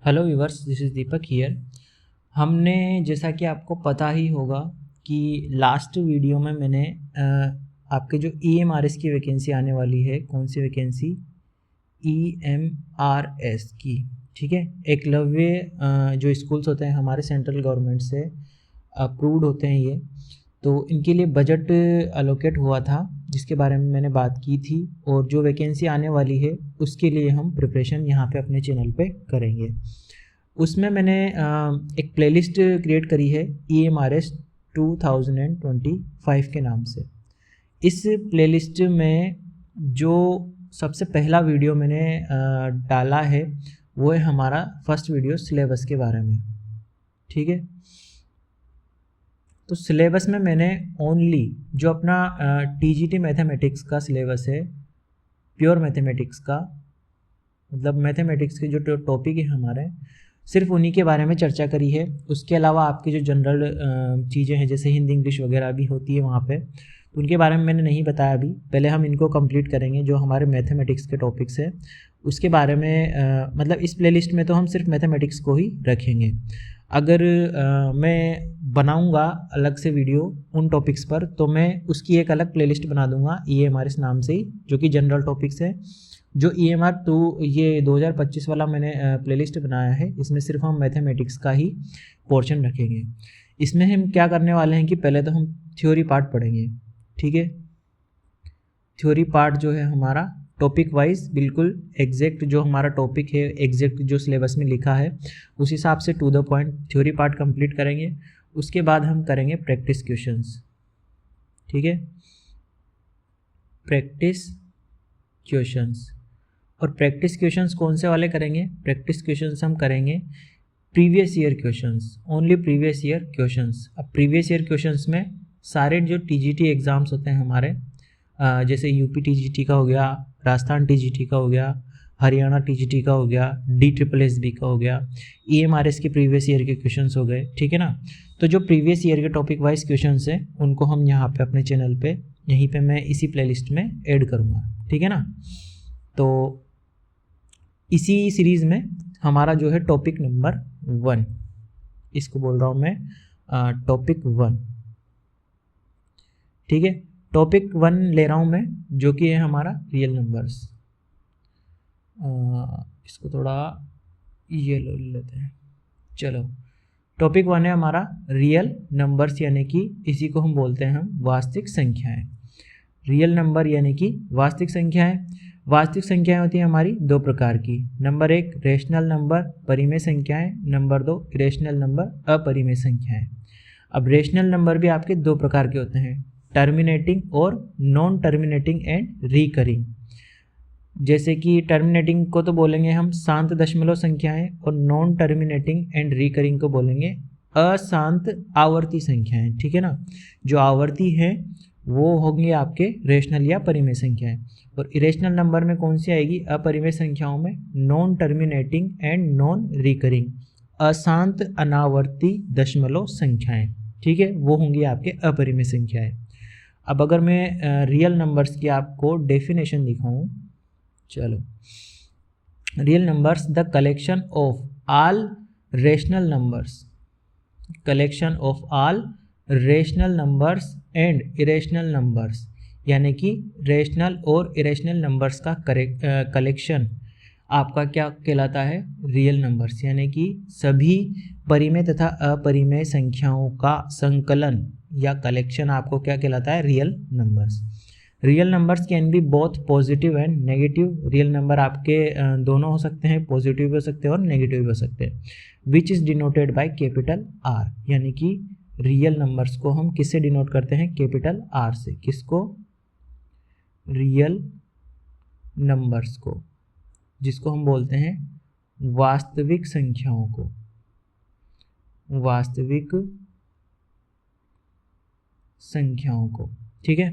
Hello viewers, this is Deepak here. हमने जैसा कि आपको पता ही होगा कि लास्ट वीडियो में मैंने आपके जो EMRS की वैकेंसी आने वाली है, कौन सी वैकेंसी, EMRS की, ठीक है। एकलव्य जो स्कूल्स होते हैं हमारे सेंट्रल गवर्नमेंट से अप्रूव्ड होते हैं ये, तो इनके लिए बजट अलोकेट हुआ था जिसके बारे में मैंने बात की थी, और जो वैकेंसी आने वाली है उसके लिए हम प्रिपरेशन यहाँ पे अपने चैनल पे करेंगे। उसमें मैंने एक प्लेलिस्ट क्रिएट करी है EMRS 2025 के नाम से। इस प्लेलिस्ट में जो सबसे पहला वीडियो मैंने डाला है वो है हमारा फर्स्ट वीडियो सिलेबस के बारे में, ठीक है। तो सिलेबस में मैंने ओनली जो अपना TGT मैथमेटिक्स का सिलेबस है, प्योर मैथमेटिक्स का, मतलब मैथमेटिक्स के जो टॉपिक है हमारे, सिर्फ उन्हीं के बारे में चर्चा करी है। उसके अलावा आपकी जो जनरल चीज़ें हैं जैसे हिंदी इंग्लिश वगैरह भी होती है वहाँ पे, तो उनके बारे में मैंने नहीं बताया अभी। पहले हम इनको कंप्लीट करेंगे जो हमारे मैथमेटिक्स के टॉपिक्स है उसके बारे में। मतलब इस प्लेलिस्ट में तो हम सिर्फ मैथमेटिक्स को ही रखेंगे। अगर मैं बनाऊंगा अलग से वीडियो उन टॉपिक्स पर तो मैं उसकी एक अलग प्लेलिस्ट बना दूंगा EMRS नाम से ही, जो कि जनरल टॉपिक्स है। जो EMR2 ये 2025 वाला मैंने प्लेलिस्ट बनाया है, इसमें सिर्फ हम मैथमेटिक्स का ही पोर्शन रखेंगे। इसमें हम क्या करने वाले हैं कि पहले तो हम थ्योरी पार्ट पढ़ेंगे, ठीक है। थ्योरी पार्ट जो है हमारा टॉपिक वाइज बिल्कुल एग्जैक्ट जो हमारा टॉपिक है, एग्जैक्ट जो सिलेबस में लिखा है उस हिसाब से to the point theory part complete करेंगे। उसके बाद हम करेंगे प्रैक्टिस क्वेश्चंस, ठीक है, प्रैक्टिस क्वेश्चंस। और प्रैक्टिस क्वेश्चंस कौन से वाले करेंगे? प्रैक्टिस क्वेश्चंस हम करेंगे previous year questions, only previous year questions. अब प्रीवियस ईयर क्वेश्चंस में सारे जो TGT एग्ज़ाम्स होते हैं हमारे, जैसे UP TGT का हो गया, राजस्थान TGT का हो गया, हरियाणा TGT का हो गया, DSSB का हो गया, EMRS के प्रीवियस ईयर के क्वेश्चंस हो गए, ठीक है ना। तो जो प्रीवियस ईयर के टॉपिक वाइज क्वेश्चंस हैं उनको हम यहाँ पे अपने चैनल पे, यहीं पे मैं इसी प्लेलिस्ट में ऐड करूँगा, ठीक है ना। तो इसी सीरीज़ में हमारा जो है टॉपिक नंबर 1, इसको बोल रहा हूँ मैं टॉपिक 1, ठीक है। टॉपिक 1 ले रहा हूँ मैं, जो कि है हमारा रियल नंबर्स। इसको थोड़ा ये ले लेते हैं। चलो, टॉपिक 1 है हमारा रियल नंबर्स, यानी कि इसी को हम बोलते हैं हम वास्तविक संख्याएं। रियल नंबर यानी कि वास्तविक संख्याएं। वास्तविक संख्याएं होती हैं हमारी दो प्रकार की। नंबर 1 रेशनल नंबर परिमेय संख्याएं, नंबर 2 इरेशनल नंबर अपरिमेय संख्याएं। अब रेशनल नंबर भी आपके दो प्रकार के होते हैं, टर्मिनेटिंग और नॉन टर्मिनेटिंग एंड रिकरिंग। जैसे कि टर्मिनेटिंग को तो बोलेंगे हम शांत दशमलव संख्याएं, और नॉन टर्मिनेटिंग एंड रिकरिंग को बोलेंगे अशांत आवर्ती संख्याएं, ठीक है ना। जो आवर्ती हैं वो होंगे आपके रेशनल या परिमेय संख्याएं, और इरेशनल नंबर में कौन सी आएगी? अपरिमेय संख्याओं में non terminating and non recurring, अशांत अनावर्ती दशमलव संख्याएं, ठीक है, वो होंगी आपके अपरिमेय संख्याएं। अब अगर मैं रियल नंबर्स की आपको डेफिनेशन दिखाऊं, चलो, real numbers the collection of all rational numbers, collection of all rational numbers and irrational numbers, यानी कि रेशनल और इरेशनल नंबर्स का कलेक्शन आपका क्या कहलाता है? रियल नंबर्स, यानी कि सभी परिमेय तथा अपरिमेय संख्याओं का संकलन या कलेक्शन आपको क्या कहलाता है? Real numbers. Real numbers can be both positive and negative. Real number आपके दोनों हो सकते हैं, पॉजिटिव भी हो सकते हैं और नेगेटिव भी हो सकते हैं। Which is denoted by capital R, यानी कि रियल नंबर्स को हम किससे डिनोट करते हैं? कैपिटल R से। किसको? रियल नंबर्स को, जिसको हम बोलते हैं वास्तविक संख्याओं को, वास्तविक संख्याओं को, ठीक है।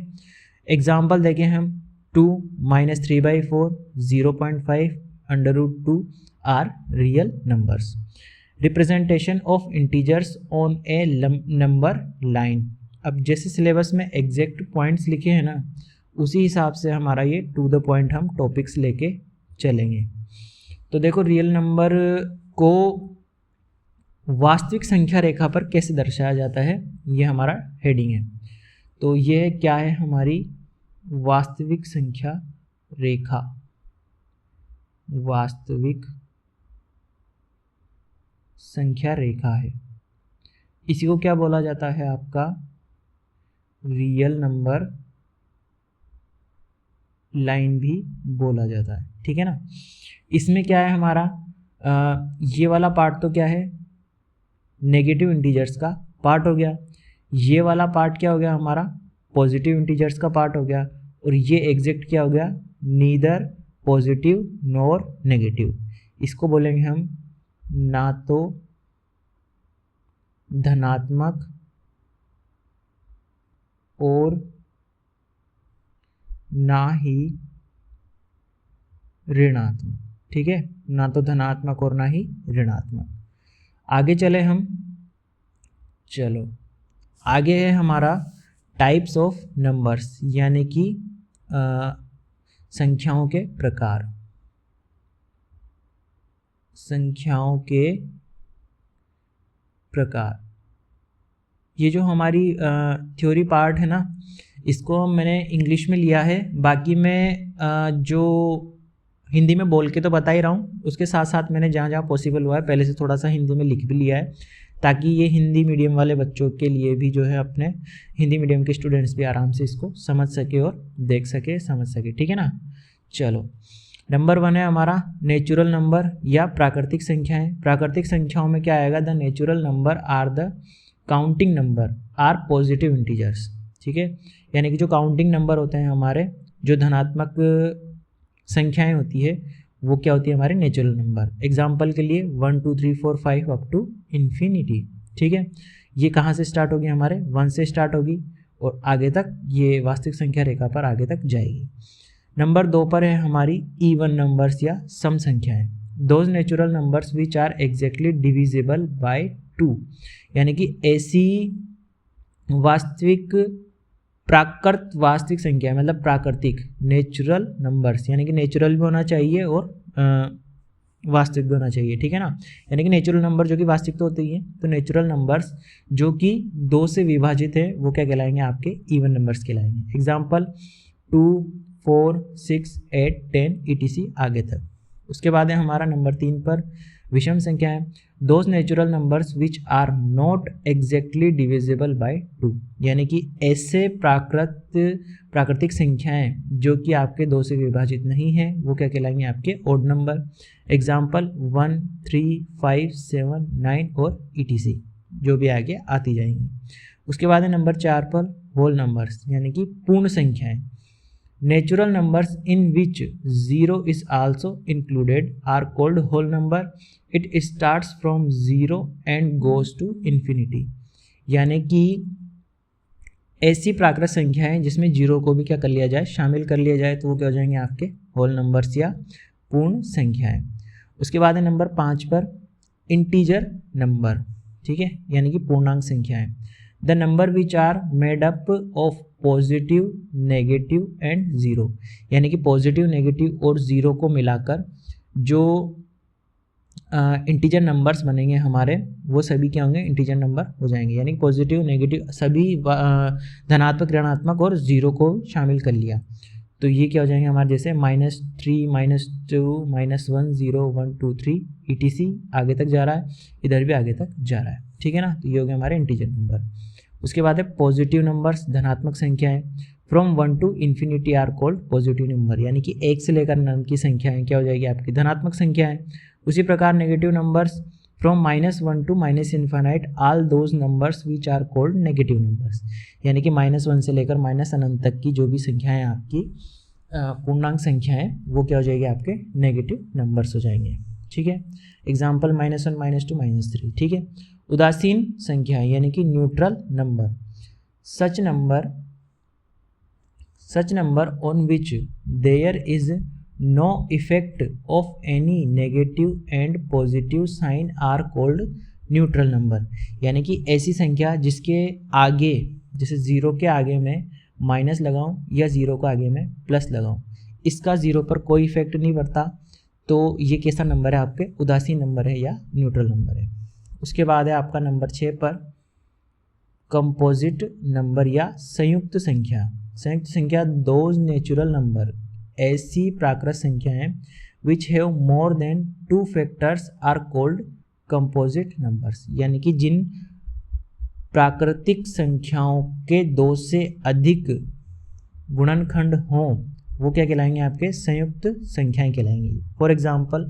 एग्जाम्पल देखें हम, 2 - 3/4, 0.5, √2 are real numbers. Representation of integers on a number line. अब जैसे सिलेबस में एग्जैक्ट पॉइंट्स लिखे हैं ना, उसी हिसाब से हमारा ये टू द पॉइंट हम टॉपिक्स लेके चलेंगे। तो देखो, रियल नंबर को वास्तविक संख्या रेखा पर कैसे दर्शाया जाता है, ये हमारा हेडिंग है। तो ये क्या है, हमारी वास्तविक संख्या रेखा, वास्तविक संख्या रेखा है। इसी को क्या बोला जाता है, आपका रियल नंबर लाइन भी बोला जाता है, ठीक है ना। इसमें क्या है हमारा, ये वाला पार्ट तो क्या है, नेगेटिव इंटीजर्स का पार्ट हो गया। ये वाला पार्ट क्या हो गया हमारा, पॉजिटिव इंटीजर्स का पार्ट हो गया। और ये एग्जैक्ट क्या हो गया, नीदर पॉजिटिव नॉर नेगेटिव। इसको बोलेंगे हम ना तो धनात्मक और ना ही ऋणात्मक, ठीक है, ना तो धनात्मक और ना ही ऋणात्मक। आगे चले हम, चलो आगे है हमारा टाइप्स ऑफ नंबर्स, यानी कि संख्याओं के प्रकार, संख्याओं के प्रकार। ये जो हमारी थ्योरी पार्ट है ना, इसको मैंने इंग्लिश में लिया है, बाकी मैं जो हिंदी में बोल के तो बता ही रहा हूँ, उसके साथ साथ मैंने जहाँ जहाँ पॉसिबल हुआ है पहले से थोड़ा सा हिंदी में लिख भी लिया है, ताकि ये हिंदी मीडियम वाले बच्चों के लिए भी जो है, अपने हिंदी मीडियम के स्टूडेंट्स भी आराम से इसको समझ सके और देख सके, समझ सके, ठीक है ना। चलो, नंबर 1 है हमारा नेचुरल नंबर या प्राकृतिक संख्याएं। प्राकृतिक संख्याओं में क्या आएगा, the natural number are the counting number are positive integers, ठीक है। यानी कि जो काउंटिंग नंबर होते हैं हमारे, जो धनात्मक संख्याएं होती है, वो क्या होती है, हमारे नेचुरल नंबर। एग्जाम्पल के लिए 1 2 3 4 5 अप टू इन्फिनिटी, ठीक है। ये कहाँ से स्टार्ट होगी, हमारे 1 से स्टार्ट होगी और आगे तक ये वास्तविक संख्या रेखा पर आगे तक जाएगी। नंबर 2 पर है हमारी इवन नंबर्स या सम संख्याएं। Those natural numbers which are exactly divisible by 2, यानी कि ऐसी वास्तविक प्राकृत वास्तविक संख्या, मतलब प्राकृतिक नेचुरल नंबर्स, यानी कि नेचुरल भी होना चाहिए और वास्तविक भी होना चाहिए, ठीक है ना। यानी कि नेचुरल नंबर जो कि वास्तविक तो होते ही हैं, तो नेचुरल नंबर्स जो कि 2 से विभाजित है वो क्या कहलाएंगे, आपके इवन नंबर्स कहलाएंगे। एग्जाम्पल 2 4 6 8 10 etc आगे तक। उसके बाद है हमारा नंबर 3 पर विषम संख्याएं। Those natural numbers which are not exactly divisible by 2, यानी कि ऐसे प्राकृतिक संख्याएं जो कि आपके 2 से विभाजित नहीं है, वो क्या कहलाएंगे, आपके ओड नंबर। एग्जाम्पल 1 3 5 7 9 और etc जो भी आगे आती जाएंगी। उसके बाद है नंबर 4 पर होल नंबर्स, यानी कि पूर्ण संख्याएं। Natural numbers in which 0 is also included are called whole number. It starts from 0 and goes to infinity. यानी कि ऐसी प्राकृत संख्याएं जिसमें 0 को भी क्या कर लिया जाए, शामिल कर लिया जाए, तो वो क्या हो जाएंगे, आपके होल नंबर्स या पूर्ण संख्याएं। उसके बाद है नंबर 5 पर इंटीजर नंबर, ठीक है, यानी कि पूर्णांक संख्याएं। The number which are made up of positive negative and zero, यानी कि पॉजिटिव नेगेटिव और ज़ीरो को मिलाकर जो इंटीजर नंबर्स बनेंगे हमारे, वो सभी क्या होंगे, इंटीजर नंबर हो जाएंगे। यानी पॉजिटिव नेगेटिव सभी धनात्मक ऋणात्मक और ज़ीरो को शामिल कर लिया, तो ये क्या हो जाएंगे हमारे, जैसे -3 -2 -1 0 1 2 3 etc आगे तक जा रहा है, इधर भी आगे तक जा रहा है, ठीक है ना। तो ये हो गया हमारे इंटीजर नंबर। उसके बाद है पॉजिटिव नंबर्स, धनात्मक संख्याएं। From 1 to infinity are called positive number, यानी कि 1 से लेकर अनंत की संख्याएं क्या हो जाएगी, आपकी धनात्मक संख्याएं। उसी प्रकार negative numbers from -1 to -infinite all those numbers which are called negative numbers, यानी कि -1 से लेकर अनंत तक की जो भी संख्याएं आपकी पूर्णांक संख्याएं, वो क्या हो जाएगी, आपके नेगेटिव नंबर्स हो जाएंगे, ठीक है। एग्जाम्पल -1 -2 -3, ठीक है। उदासीन संख्याएं, यानी कि neutral number. Such number on which there is no effect of any negative and positive sign are called neutral number, यानी कि ऐसी संख्या जिसके आगे, जैसे 0 के आगे मैं माइनस लगाऊं या 0 के आगे मैं प्लस लगाऊं, इसका 0 पर कोई इफेक्ट नहीं पड़ता, तो ये कैसा नंबर है आपके, उदासीन नंबर है या न्यूट्रल नंबर है। उसके बाद है आपका नंबर 6 पर कंपोजिट नंबर या संयुक्त संख्या। संयुक्त संख्या दोज नेचुरल नंबर, ऐसी प्राकृत संख्याएं which have more than 2 factors are called composite numbers. यानी कि जिन प्राकृतिक संख्याओं के 2 से अधिक गुणनखंड हों वो क्या कहलाएंगे, आपके संयुक्त संख्याएं कहलाएंगी। For example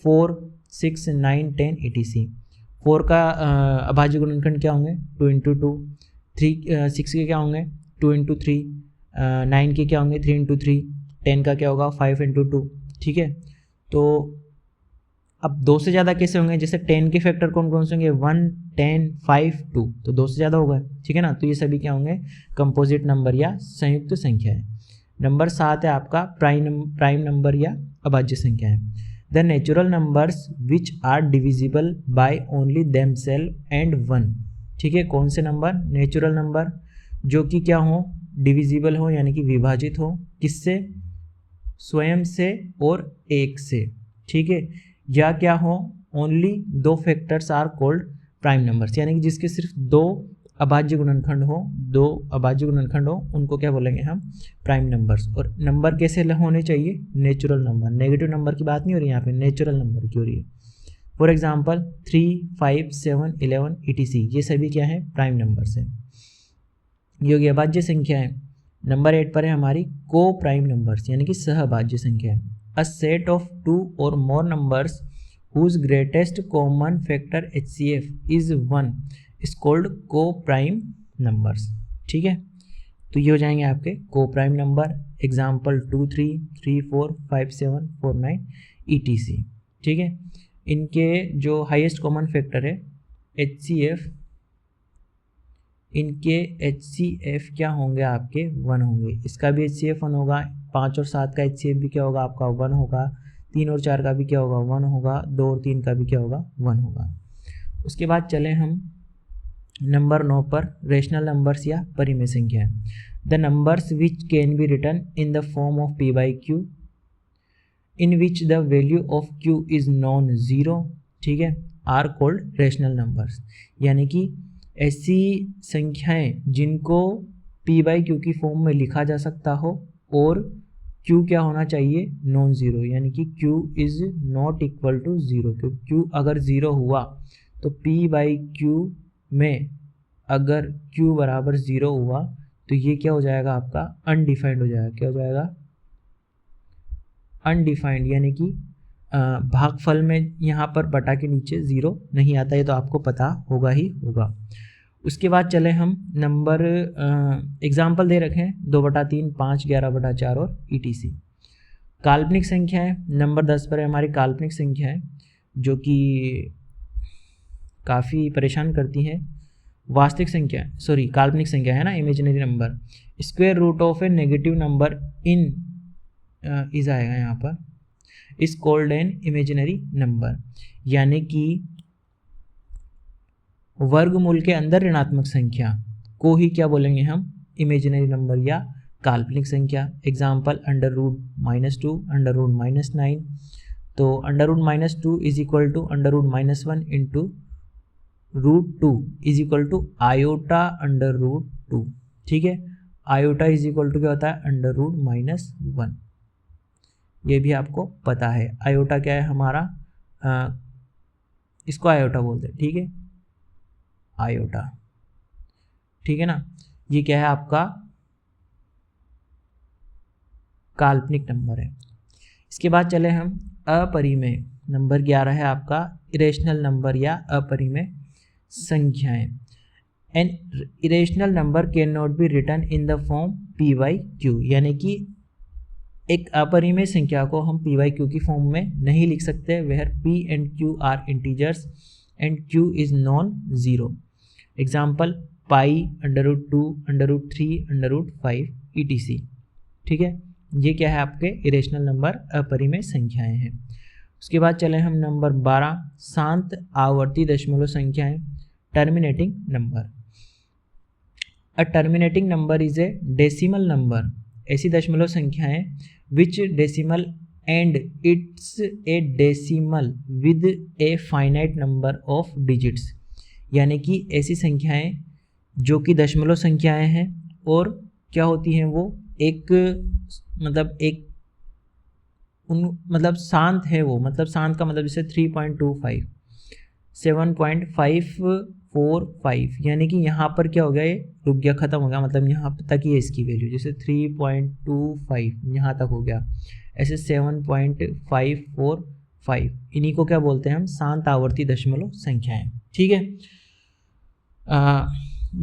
4, 6, 9, 10 etc। 4 का अभाज्य गुणनखंड क्या होंगे, 2 × 2। 6 के क्या होंगे, 2 × 3। 9 के क्या होंगे, 3 × 3। 10 का क्या होगा, 5 × 2। ठीक है, तो अब 2 से ज़्यादा कैसे होंगे, जैसे 10 के फैक्टर कौन कौन से होंगे, 1, 10, 5, 2, तो 2 से ज़्यादा होगा। ठीक है ना, तो ये सभी क्या होंगे, कंपोजिट नंबर या संयुक्त संख्या है। नंबर 7 है आपका प्राइम नंबर या अभाज्य संख्या है। The natural numbers which are divisible by only themselves and 1। ठीक है, कौन से नंबर, नेचुरल नंबर जो कि क्या हो, डिविजिबल हो यानी कि विभाजित हो, किससे, स्वयं से और 1 से। ठीक है, या क्या हो, only 2 factors are called prime numbers, यानी कि जिसके सिर्फ 2 अभाज्य गुणनखंड हो, 2 अभाज्य गुणनखंड हो, उनको क्या बोलेंगे हम, प्राइम नंबर्स। और नंबर कैसे होने चाहिए, नेचुरल नंबर, नेगेटिव नंबर की बात नहीं हो रही यहाँ पे, नेचुरल नंबर की हो रही है। फॉर एग्जाम्पल 3, 5, 7, 11 etc, ये सभी क्या है, प्राइम नंबर्स हैं। ये होगी अभाज्य संख्या है। नंबर 8 पर है हमारी को प्राइम नंबर्स, यानी कि सहअभाज्य संख्या है। अ सेट ऑफ 2 और more numbers whose greatest common factor HCF is 1 is called co prime numbers. ठीक है, तो ये हो जाएंगे आपके को प्राइम नंबर। Example 2, 3, 3, 4, 5, 7, 4, 9 etc। ठीक है, इनके जो हाईएस्ट कॉमन फैक्टर है HCF, इनके HCF क्या होंगे, आपके 1 होंगे। इसका भी HCF 1 होगा। 5 और 7 का HCF भी क्या होगा, आपका 1 होगा। 3 और 4 का भी क्या होगा, 1 होगा। 2 और 3 का भी क्या होगा, 1 होगा। उसके बाद चले हम नंबर 9 पर, रेशनल नंबर्स या परिमेय संख्या। The numbers which can be written in the form of p/q in which the value of q is non zero, ठीक है, आर कॉल्ड रेशनल नंबर्स। यानी कि ऐसी संख्याएं जिनको p/q की फॉर्म में लिखा जा सकता हो और q क्या होना चाहिए, नॉन ज़ीरो, यानी कि q is not equal to zero. क्योंकि q अगर ज़ीरो हुआ तो p/q में अगर q बराबर ज़ीरो हुआ तो ये क्या हो जाएगा, आपका अनडिफाइंड हो जाएगा। क्या हो जाएगा, अनडिफाइंड, यानी कि भागफल में यहाँ पर बटा के नीचे ज़ीरो नहीं आता, है तो आपको पता होगा ही होगा। उसके बाद चले हम नंबर एग्जाम्पल दे रखे हैं 2/3, 5, 11/4 और etc। काल्पनिक संख्या है। नंबर 10 पर है हमारी काल्पनिक संख्या है जो कि काफ़ी परेशान करती है। वास्तविक संख्या, सॉरी काल्पनिक संख्या है ना, imaginary number. Square root of a negative number in is आएगा यहाँ पर, is called an imaginary number. यानी कि वर्गमूल के अंदर ऋणात्मक संख्या को ही क्या बोलेंगे हम, इमेजिनरी नंबर या काल्पनिक संख्या। एग्जाम्पल √-2, √-9। तो √-2 is equal to √-1 into √2 is equal to iota √2। ठीक है, आयोटा इज इक्वल टू क्या होता है, √-1। ये भी आपको पता है। आयोटा क्या है हमारा, इसको आयोटा बोलते हैं। ठीक है, आयोटा, ठीक है ना। ये क्या है आपका काल्पनिक नंबर है। इसके बाद चले हम अपरिमेय। नंबर 11 है आपका इरेशनल नंबर या अपरिमेय संख्याएं। An irrational number can not be written in the form p/q, यानी कि एक अपरिमेय संख्या को हम p/q की फॉर्म में नहीं लिख सकते। Where p and q are integers and q is non zero. Example pi, √2, √3, √5 etc। ठीक है, ये क्या है आपके इरेशनल नंबर, अपरिमेय संख्याएं हैं। उसके बाद चले हम नंबर 12, शांत आवर्ती दशमलव संख्याएं, terminating number. A terminating number is a decimal number, ऐसी दशमलव संख्याएं which decimal end it's a decimal with a finite number of digits, यानी कि ऐसी संख्याएं जो कि दशमलव संख्याएं हैं और क्या होती हैं वो एक शांत है वो, मतलब शांत का मतलब जैसे 3.25 7.545, यानी कि यहाँ पर क्या हो गया, ये रुक गया, ख़त्म हो गया, मतलब यहाँ तक ही है इसकी वैल्यू, जैसे 3.25 यहाँ तक हो गया, ऐसे 7.545, इन्हीं को क्या बोलते हैं हम, शांत आवर्ती दशमलव संख्याएं। ठीक है,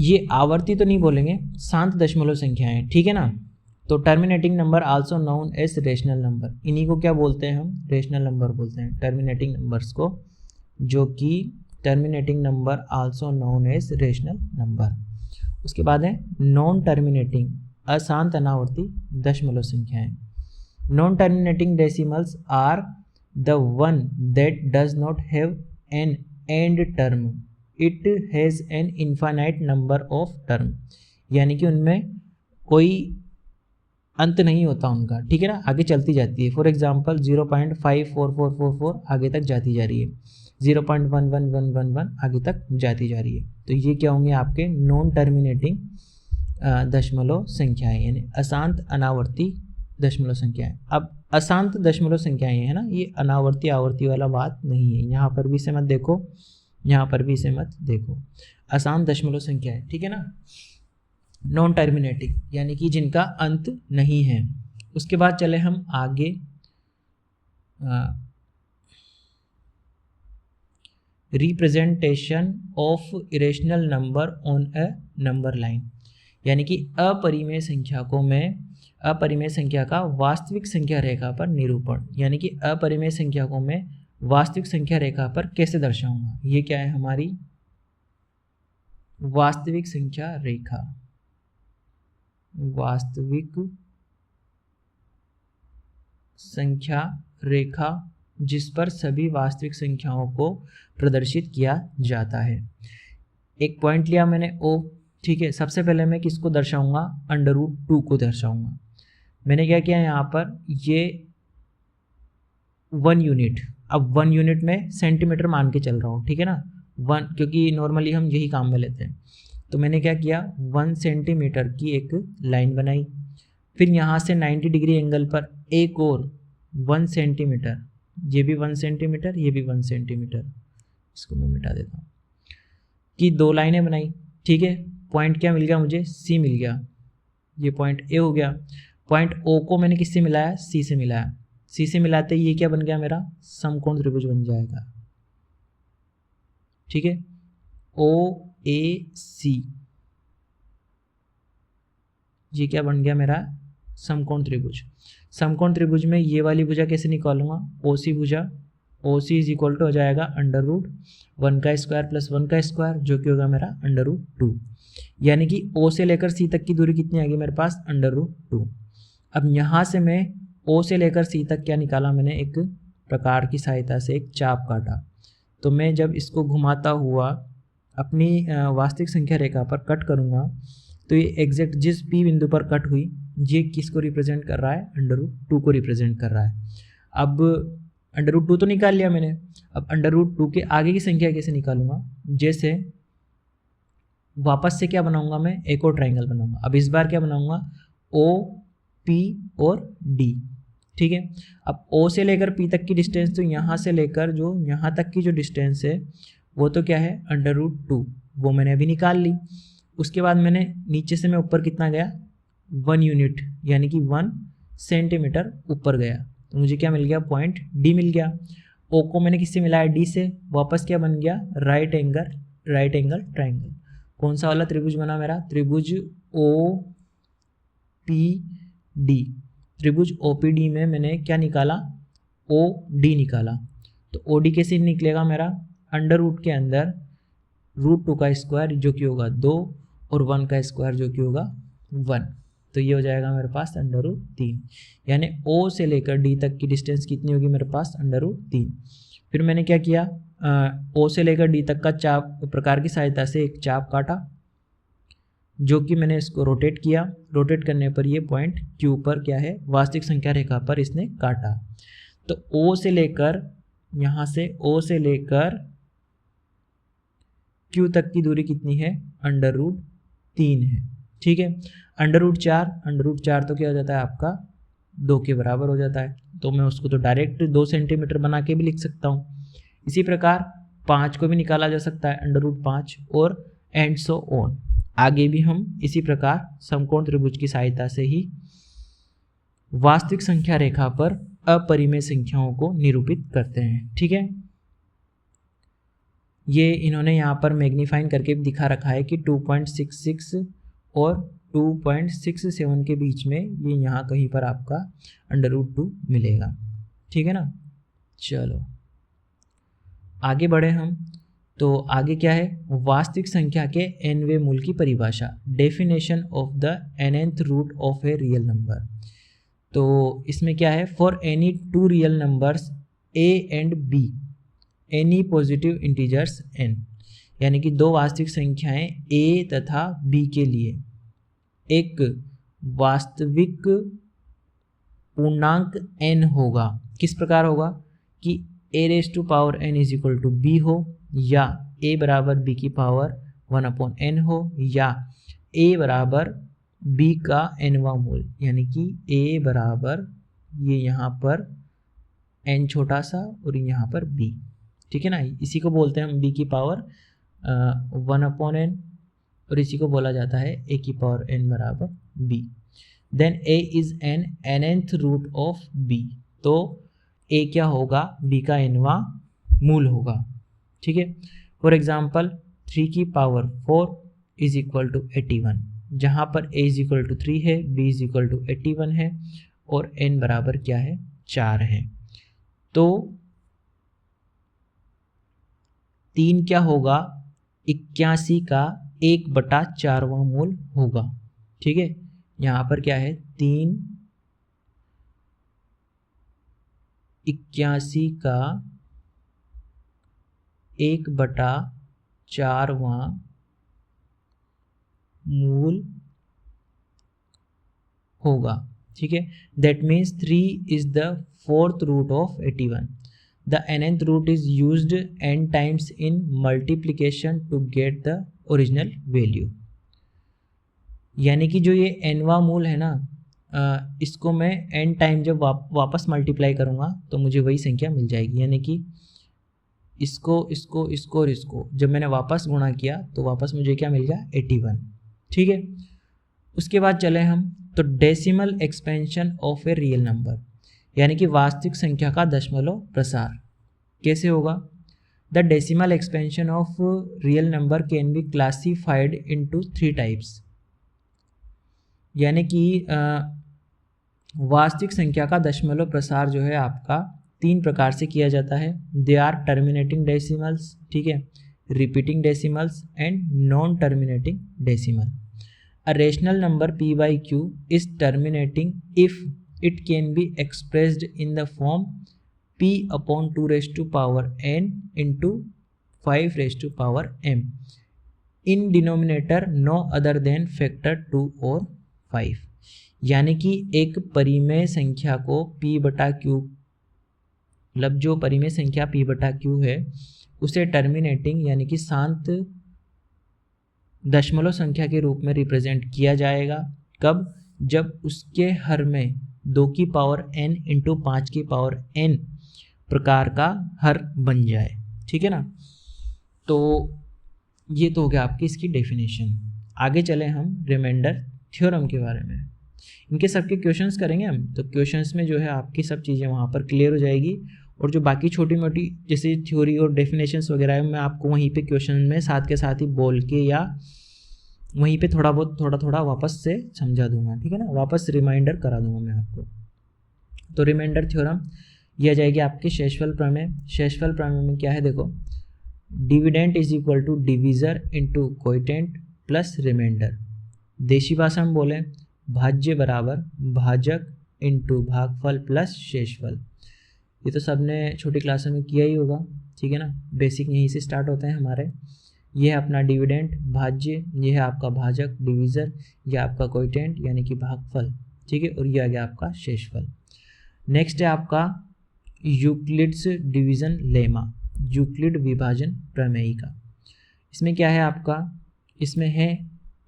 ये आवर्ती तो नहीं बोलेंगे, शांत दशमलव संख्याएं, ठीक है ना। तो terminating number also known as rational number, इन्हीं को क्या बोलते हैं हम, रेशनल नंबर बोलते हैं, टर्मिनेटिंग नंबर्स को, जो कि terminating number also known as rational number. उसके बाद है नॉन टर्मिनेटिंग अशांत अनावर्ती दशमलव संख्याएं। Non terminating decimals are the one that does not have an end term, it has an infinite number of term, यानी कि उनमें कोई अंत नहीं होता उनका, ठीक है ना, आगे चलती जाती है। फॉर एग्जांपल 0.54444 आगे तक जाती जा रही है, 0.11111 आगे तक जाती जा रही है। तो ये क्या होंगे आपके नॉन टर्मिनेटिंग दशमलव संख्याएं, यानी अशांत अनावर्ती दशमलव संख्याएं। अब अशांत दशमलव संख्याएं है ना, ये अनावर्ती आवर्ती वाला बात नहीं है, यहाँ पर भी इसे मत देखो, यहाँ पर भी इसे मत देखो, अशांत दशमलव संख्याएं, ठीक है ना, नॉन टर्मिनेटिंग, यानी कि जिनका अंत नहीं है। उसके बाद चले हम आगे, representation of irrational number on a number line, यानी कि अपरिमेय संख्या को मैं, अपरिमेय संख्या का वास्तविक संख्या रेखा पर निरूपण, यानी कि अपरिमेय संख्या को मैं वास्तविक संख्या रेखा पर कैसे दर्शाऊंगा। ये क्या है हमारी वास्तविक संख्या रेखा, वास्तविक संख्या रेखा जिस पर सभी वास्तविक संख्याओं को प्रदर्शित किया जाता है। एक पॉइंट लिया मैंने ओ, ठीक है, सबसे पहले मैं किसको दर्शाऊंगा, √2 को दर्शाऊंगा। मैंने क्या किया यहाँ पर, ये 1 यूनिट, अब 1 यूनिट में सेंटीमीटर मान के चल रहा हूँ, ठीक है ना, 1, क्योंकि नॉर्मली हम यही काम में लेते हैं। तो मैंने क्या किया, 1 सेंटीमीटर की एक लाइन बनाई, फिर यहाँ से 90 डिग्री एंगल पर एक और 1 सेंटीमीटर, ये भी 1 सेंटीमीटर, ये भी 1 सेंटीमीटर, इसको मैं मिटा देता हूँ, कि 2 लाइनें बनाई, ठीक है। पॉइंट क्या मिल गया मुझे, सी मिल गया, ये पॉइंट ए हो गया। पॉइंट ओ को मैंने किससे मिलाया, सी से मिलाया, सी से मिलाते ये क्या बन गया मेरा, समकोण त्रिभुज बन जाएगा, ठीक है, ओ ए सी, ये क्या बन गया मेरा, समकोण त्रिभुज। समकोण त्रिभुज में ये वाली भुजा कैसे निकालूंगा, ओ सी भुजा, ओ सी इज इक्वल टू हो जाएगा √1 का स्क्वायर प्लस 1 का स्क्वायर, जो कि होगा मेरा √2, यानी कि ओ से लेकर सी तक की दूरी कितनी आ गई मेरे पास, √2। अब यहाँ से मैं ओ से लेकर सी तक क्या निकाला मैंने, एक प्रकार की सहायता से एक चाप काटा। तो मैं जब इसको घुमाता हुआ अपनी वास्तविक संख्या रेखा पर कट करूँगा, तो ये एग्जैक्ट जिस पी बिंदु पर कट हुई, ये किसको रिप्रेजेंट कर रहा है, √2 को रिप्रेजेंट कर रहा है। अब √2 तो निकाल लिया मैंने, अब √2 के आगे की संख्या कैसे निकालूंगा, जैसे वापस से क्या बनाऊंगा मैं, एक और ट्राइंगल बनाऊंगा। अब इस बार क्या बनाऊंगा, ओ पी और डी, ठीक है। अब ओ से लेकर पी तक की डिस्टेंस, तो यहाँ से लेकर जो यहाँ तक की जो डिस्टेंस है वो तो क्या है, √2, वो मैंने अभी निकाल ली। उसके बाद मैंने नीचे से मैं ऊपर कितना गया, 1 यूनिट, यानी कि 1 सेंटीमीटर ऊपर गया, तो मुझे क्या मिल गया, पॉइंट डी मिल गया। ओ को मैंने किससे मिलाया, डी से, वापस क्या बन गया, राइट एंगल ट्राइंगल। कौन सा वाला त्रिभुज बना मेरा, त्रिभुज ओ पी डी, त्रिभुज ओ पी डी में मैंने क्या निकाला, ओ डी निकाला। तो ओ डी कैसे निकलेगा मेरा, √ के अंदर √2 का स्क्वायर जो कि होगा 2 और 1 का स्क्वायर जो कि होगा 1, तो ये हो जाएगा मेरे पास √3, यानी ओ से लेकर डी तक की डिस्टेंस कितनी होगी मेरे पास, √3। फिर मैंने क्या किया, ओ से लेकर डी तक का चाप प्रकार की सहायता से एक चाप काटा, जो कि मैंने इसको रोटेट किया, रोटेट करने पर ये पॉइंट क्यू पर क्या है, वास्तविक संख्या रेखा पर इसने काटा। तो ओ से लेकर, यहाँ से ओ से लेकर क्यू तक की दूरी कितनी है, √3 है। ठीक है, √4 तो क्या हो जाता है आपका 2 के बराबर हो जाता है। तो मैं उसको तो डायरेक्ट 2 सेंटीमीटर बना के भी लिख सकता हूँ। इसी प्रकार 5 को भी निकाला जा सकता है, √5 और एंड सो ऑन। आगे भी हम इसी प्रकार समकोण त्रिभुज की सहायता से ही वास्तविक संख्या रेखा पर अपरिमेय संख्याओं को निरूपित करते हैं। ठीक है, ये इन्होंने यहाँ पर मैग्नीफाइन करके भी दिखा रखा है कि 2.66 और 2.67 के बीच में ये यहाँ कहीं पर आपका √2 मिलेगा। ठीक है ना। चलो आगे बढ़े हम। तो आगे क्या है, वास्तविक संख्या के nवें मूल की परिभाषा, definition of the nth root of a real number. तो इसमें क्या है, for any 2 real numbers a and b, any positive integers n, यानी कि 2 वास्तविक संख्याएं a तथा b के लिए एक वास्तविक पूर्णांक n होगा। किस प्रकार होगा कि a⁴n = b हो, या a बराबर b की पावर 1/n हो, या a बराबर b का nवां मूल, यानी कि a बराबर ये यहाँ पर n छोटा सा और यहाँ पर b। ठीक है ना, इसी को बोलते हैं हम b की पावर 1/n, और इसी को बोला जाता है a की पावर n बराबर b। Then a is an nth root of b, तो a क्या होगा, b का nवां मूल होगा। ठीक है, फॉर एग्जाम्पल 3 की पावर 4 = 81, जहाँ पर a = 3 है, b = 81 है और n बराबर क्या है, 4 है। तो 3 क्या होगा, 81 का 1/4वां मूल होगा। ठीक है, यहाँ पर क्या है, 3 81 का 1/4वां मूल होगा। ठीक है, that means 3 is the 4th root of 81। The nth root is used n times in multiplication to get the original value. यानी कि जो ये nवां मूल है ना, इसको मैं n टाइम जब वापस मल्टीप्लाई करूँगा तो मुझे वही संख्या मिल जाएगी। यानी कि इसको इसको इसको और इसको जब मैंने वापस गुणा किया तो वापस मुझे क्या मिल गया, 81। ठीक है, उसके बाद चले हम तो decimal expansion of a real number, यानी कि वास्तविक संख्या का दशमलव प्रसार कैसे होगा। The decimal expansion of real number can be classified into 3 types, यानी कि वास्तविक संख्या का दशमलव प्रसार जो है आपका 3 प्रकार से किया जाता है। दे आर टर्मिनेटिंग डेसिमल्स, ठीक है, repeating decimals and non terminating decimal. A rational number p by q is terminating if it can be expressed in the form p/2n into 5m in denominator no other than factor 2 और 5। यानी कि एक परिमेय संख्या को p/q, मतलब जो परिमेय संख्या p/q है उसे टर्मिनेटिंग यानी कि शांत दशमलव संख्या के रूप में रिप्रेजेंट किया जाएगा। कब, जब उसके हर में 2 की पावर n इंटू 5 की पावर n प्रकार का हर बन जाए। ठीक है ना, तो ये तो हो गया आपकी इसकी डेफिनेशन। आगे चले हम रिमाइंडर थ्योरम के बारे में। इनके सबके क्वेश्चंस करेंगे हम, तो क्वेश्चंस में जो है आपकी सब चीज़ें वहाँ पर क्लियर हो जाएगी, और जो बाकी छोटी मोटी जैसे थ्योरी और डेफिनेशंस वगैरह है मैं आपको वहीं पे क्वेश्चन में साथ के साथ ही बोल के या वहीं पे थोड़ा थोड़ा वापस से समझा दूंगा। ठीक है ना, वापस रिमाइंडर करा दूंगा मैं आपको। तो रिमाइंडर थ्योरम यह जाएगी आपके शेषफल प्रमेय। शेषफल प्रमेय में क्या है, देखो, dividend is equal to divisor into quotient plus remainder. देशी भाषा में बोले भाज्य बराबर भाजक इंटू भागफल प्लस शेषफल। ये तो सबने छोटी क्लासों में किया ही होगा। ठीक है ना, बेसिक यहीं से स्टार्ट होते हैं हमारे। ये है अपना डिविडेंड भाज्य, ये है आपका भाजक डिवीज़र, ये आपका कोएफिशिएंट यानी कि भागफल, ठीक है, और ये आ गया आपका शेषफल। नेक्स्ट है आपका यूक्लिड्स डिवीज़न लेमा, यूक्लिड विभाजन प्रमेयिका। इसमें क्या है आपका, इसमें है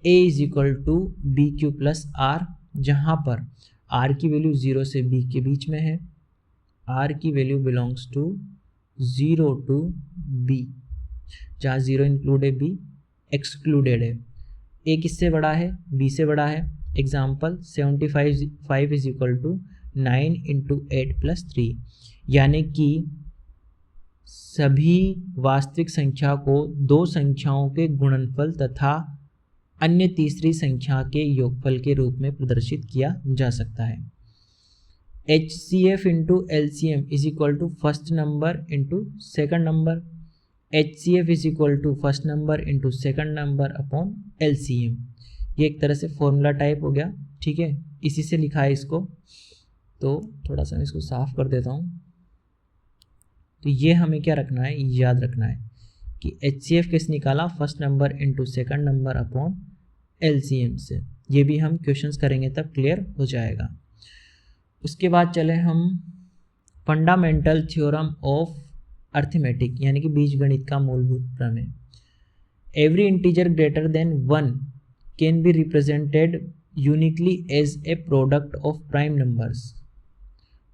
a is equal to b q plus r, जहाँ पर r की वैल्यू 0 से b के बीच में है, r की value belongs to 0 to b, जहाँ 0 इंक्लूड है, b एक्सक्लूडेड है। a किससे बड़ा है, b से बड़ा है। Example 75 is equal to 9 into 8 plus 3, यानी कि सभी वास्तविक संख्या को दो संख्याओं के गुणनफल तथा अन्य तीसरी संख्या के योगफल के रूप में प्रदर्शित किया जा सकता है। HCF into LCM is equal to first number into second number, HCF is equal to first number into second number upon LCM। ये एक तरह से फॉर्मूला टाइप हो गया, ठीक है, इसी से लिखा है इसको। तो थोड़ा सा मैं इसको साफ कर देता हूँ। तो ये हमें क्या रखना है, याद रखना है कि HCF कैसे निकाला, first number into second number upon LCM से। ये भी हम क्वेश्चंस करेंगे तब क्लियर हो जाएगा। उसके बाद चले हम फंडामेंटल थ्योरम ऑफ अर्थमेटिक यानी कि बीजगणित का मूलभूत प्रमेय। Every integer greater than 1 can be represented uniquely as a product of prime numbers.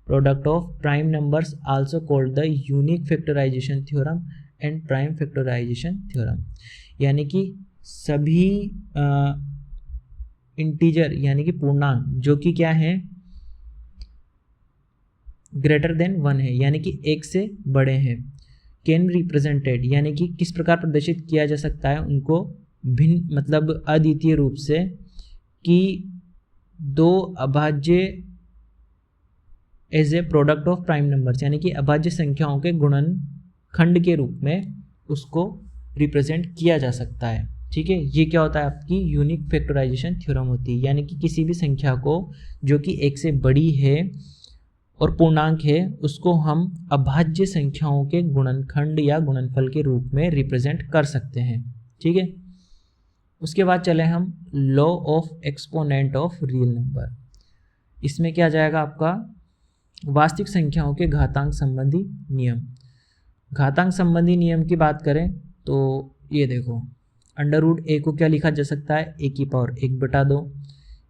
Product of prime numbers also called the unique factorization theorem and prime factorization theorem. यानी कि सभी integer यानी कि पूर्णांक जो कि क्या है, ग्रेटर देन 1 है यानी कि 1 से बड़े हैं, कैन रिप्रेजेंटेड यानी कि किस प्रकार प्रदर्शित किया जा सकता है उनको भिन्न मतलब अद्वितीय रूप से, कि दो अभाज्य as a product of prime numbers यानी कि अभाज्य संख्याओं के गुणनखंड के रूप में उसको रिप्रेजेंट किया जा सकता है, ठीक है। ये क्या होता है, आपकी यूनिक फैक्टराइजेशन थ्योरम होती है, यानी कि किसी भी संख्या को जो कि 1 से बड़ी है और पूर्णांक है उसको हम अभाज्य संख्याओं के गुणनखंड या गुणनफल के रूप में रिप्रेजेंट कर सकते हैं, ठीक है। उसके बाद चले हम law of exponent of real number. इसमें क्या जाएगा आपका वास्तविक संख्याओं के घातांक संबंधी नियम। घातांक संबंधी नियम की बात करें तो ये देखो, अंडर रूट ए को क्या लिखा जा सकता है, ए की पावर 1/2।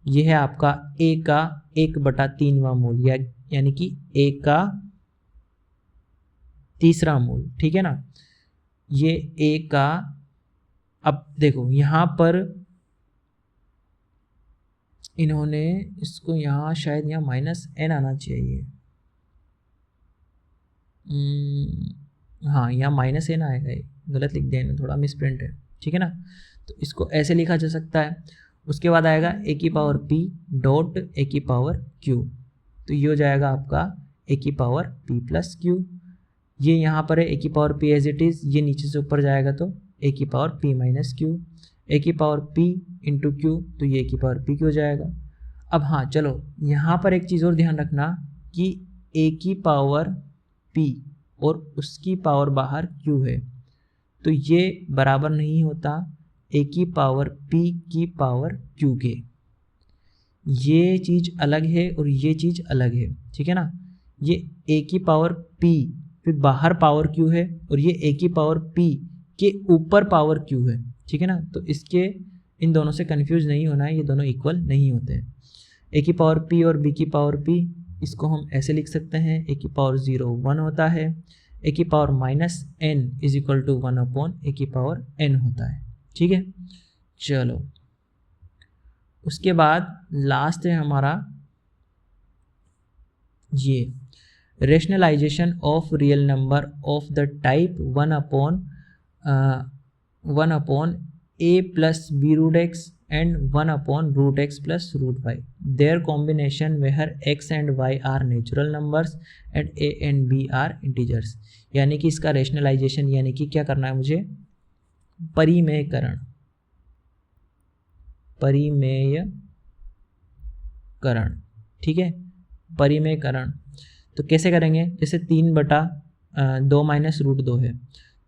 ये है आपका ए का 1/3वां मूल यानी कि ए का तीसरा मूल, ठीक है ना। ये ए का, अब देखो यहाँ पर इन्होंने इसको यहाँ शायद यहाँ -n आना चाहिए, हाँ यहाँ -n आएगा, ये गलत लिख दिया इन्होंने, थोड़ा मिसप्रिंट है, ठीक है ना। तो इसको ऐसे लिखा जा सकता है। उसके बाद आएगा ए की पावर p डॉट ए की पावर q, तो ये हो जाएगा आपका ए की पावर p प्लस q। ये यहाँ पर है ए की power p as it is, ये नीचे से ऊपर जाएगा तो ए की power p minus q, a की पावर p इंटू क्यू, तो ये ए की पावर p क्यू हो जाएगा। अब हाँ चलो यहाँ पर एक चीज़ और ध्यान रखना कि ए की पावर p और उसकी पावर बाहर q है, तो ये बराबर नहीं होता ए की पावर p की पावर q के। ये चीज़ अलग है और ये चीज़ अलग है, ठीक है ना। ये ए की पावर p फिर बाहर पावर q है और ये ए की पावर p के ऊपर पावर q है, ठीक है ना। तो इसके इन दोनों से कंफ्यूज नहीं होना है, ये दोनों इक्वल नहीं होते हैं। ए की पावर p और b की पावर p, इसको हम ऐसे लिख सकते हैं, ए की पावर 0 1 होता है, ए की power -n is equal to 1 upon a की पावर n होता है, ठीक है। चलो उसके बाद लास्ट है हमारा ये rationalization of real number of the type 1 upon a plus b root x and 1 upon root x plus root y, their combination where x and y are natural numbers and a and b are integers. यानी कि इसका rationalisation यानी कि क्या करना है मुझे, परिमेयकरण, ठीक है, परिमेयकरण। तो कैसे करेंगे, जैसे 3/2 माइनस रूट 2 है,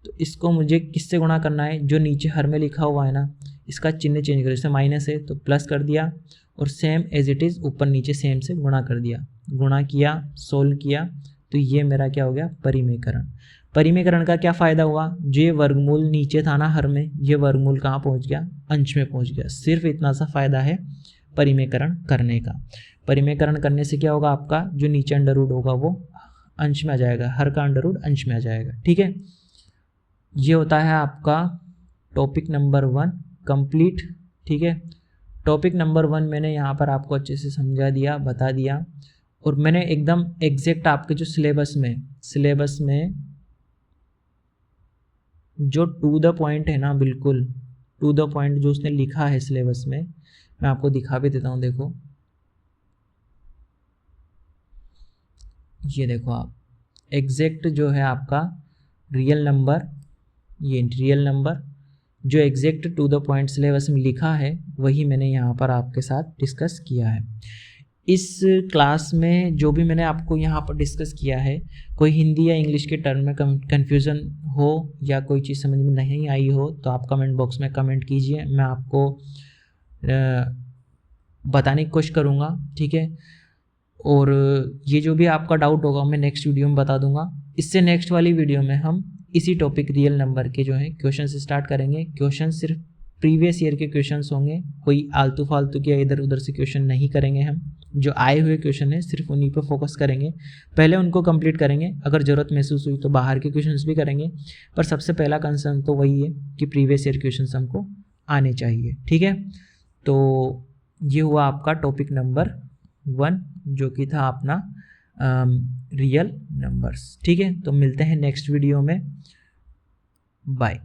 तो इसको मुझे किससे गुणा करना है, जो नीचे हर में लिखा हुआ है ना, इसका चिन्ह चेंज करो, जैसे माइनस है तो प्लस कर दिया, और सेम एज इट इज़ ऊपर नीचे सेम से गुणा कर दिया, गुणा किया, सोल्व किया, तो ये मेरा क्या हो गया, परिमेयकरण। परिमेयकरण का क्या फ़ायदा हुआ, जो ये वर्गमूल नीचे था ना हर में, ये वर्गमूल कहाँ पहुँच गया, अंश में पहुँच गया। सिर्फ इतना सा फ़ायदा है परिमेयकरण करने का। परिमेयकरण करने से क्या होगा, आपका जो नीचे अंडर रूट होगा वो अंश में आ जाएगा, हर का अंडर रूट अंश में आ जाएगा। ठीक है, ये होता है आपका टॉपिक नंबर 1 कंप्लीट। ठीक है, टॉपिक नंबर 1 मैंने यहाँ पर आपको अच्छे से समझा दिया, बता दिया, और मैंने एकदम एग्जैक्ट आपके जो सिलेबस में जो टू द पॉइंट है ना, बिल्कुल टू द पॉइंट जो उसने लिखा है सिलेबस में, मैं आपको दिखा भी देता हूँ। देखो, ये देखो आप, एग्जैक्ट जो है आपका रियल नंबर, ये रियल नंबर जो exact to the point syllabus में लिखा है, वही मैंने यहाँ पर आपके साथ डिस्कस किया है। इस क्लास में जो भी मैंने आपको यहाँ पर डिस्कस किया है, कोई हिंदी या इंग्लिश के टर्म में कन्फ्यूज़न हो या कोई चीज़ समझ में नहीं आई हो तो आप कमेंट बॉक्स में कमेंट कीजिए, मैं आपको बताने की कोशिश करूँगा। ठीक है, और ये जो भी आपका डाउट होगा मैं नेक्स्ट वीडियो में बता दूंगा। इससे नेक्स्ट वाली वीडियो में हम इसी टॉपिक रियल नंबर के जो है क्वेश्चन स्टार्ट करेंगे। क्वेश्चन सिर्फ प्रीवियस ईयर के क्वेश्चंस होंगे, कोई आलतू फालतू के इधर उधर से क्वेश्चन नहीं करेंगे हम। जो आए हुए क्वेश्चन है सिर्फ उन्हीं पर फोकस करेंगे, पहले उनको कंप्लीट करेंगे, अगर ज़रूरत महसूस हुई तो बाहर के क्वेश्चंस भी करेंगे, पर सबसे पहला कंसर्न तो वही है कि प्रीवियस ईयर क्वेश्चंस हमको आने चाहिए। ठीक है, तो ये हुआ आपका टॉपिक नंबर 1 जो कि था अपना रियल नंबर्स। ठीक है, तो मिलते हैं नेक्स्ट वीडियो में, बाय।